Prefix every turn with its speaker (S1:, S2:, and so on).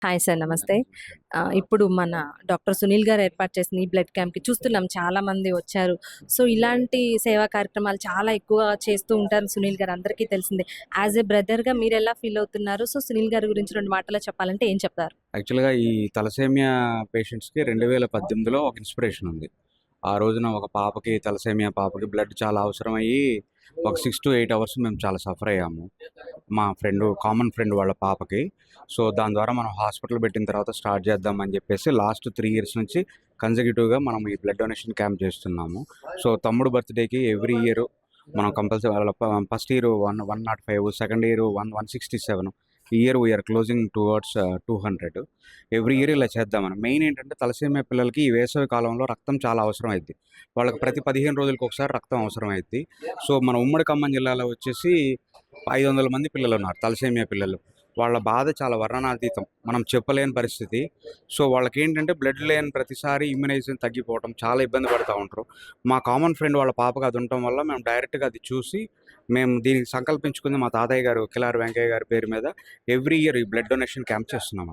S1: Hi sir. నమస్తే. ఇప్పుడు మన డాక్టర్ సునీల్ గారు ఏర్పాటు చేసిన ఈ బ్లడ్ క్యాంప్‌కి చూస్తున్నాం చాలామంది వచ్చారు. సో, ఇలాంటి సేవా కార్యక్రమాలు చాలా ఎక్కువ చేస్తూ ఉంటారు సునీల్ గారు, అందరికీ తెలిసిందే. యాస్ ఎ బ్రదర్‌గా మీరెలా ఫీల్ అవుతున్నారు? సో, సునీల్ గారి గురించి 2 మాటల్లో చెప్పాలంటే ఏం చెప్తారు?
S2: యాక్చువల్‌గా ఈ తలసేమియా పేషెంట్స్‌కి 2018లో ఒక ఇన్స్పిరేషన్ ఉంది. ఆ రోజున ఒక పాపకి తలసేమియా పాపకి బ్లడ్ చాలా అవసరమయ్యి ఒక 6-8 అవర్స్ మేము చాలా సఫర్ అయ్యాము. మా కామన్ ఫ్రెండ్ వాళ్ళ పాపకి. సో, దాని ద్వారా మనం హాస్పిటల్ పెట్టిన తర్వాత స్టార్ట్ చేద్దామని చెప్పేసి లాస్ట్ 3 ఇయర్స్ నుంచి కన్సెక్యూటివ్‌గా మనం ఈ బ్లడ్ డొనేషన్ క్యాంప్ చేస్తున్నాము. సో, తమ్ముడు బర్త్‌డేకి ఎవ్రీ ఇయర్ మనం కంపల్సరీ వాళ్ళ ఫస్ట్ ఇయర్ 105, సెకండ్ ఇయర్ 167. ఈ year we are closing towards 200. Every year ఇలా చేద్దామని. మెయిన్ ఏంటంటే తలసేమియా పిల్లలకి ఈ వేసవి కాలంలో రక్తం చాలా అవసరం అయిద్ది. వాళ్ళకి ప్రతి 15 రోజులకి ఒకసారి రక్తం అవసరం అయిద్ది. సో, మన ఉమ్మడి ఖమ్మం జిల్లాలో వచ్చేసి 500 మంది పిల్లలున్నారు తలసేమియా పిల్లలు. వాళ్ళ బాధ చాలా వర్ణనాతీతం. మనం చెప్పలేని పరిస్థితి. సో, వాళ్ళకేంటంటే బ్లడ్ లేని ప్రతిసారి ఇమ్యునైజేషన్ తగ్గిపోవటం, చాలా ఇబ్బంది పడతా ఉంటారు. మా కామన్ ఫ్రెండ్ వాళ్ళ పాపకి అది ఉండటం వల్ల మేము డైరెక్ట్‌గా అది చూసి మేము దీనికి సంకల్పించుకుంది మా తాతయ్య గారు కిలారి వెంకయ్య గారి పేరు మీద ఎవ్రీ ఇయర్ ఈ బ్లడ్ డొనేషన్ క్యాంప్ చేస్తున్నాం.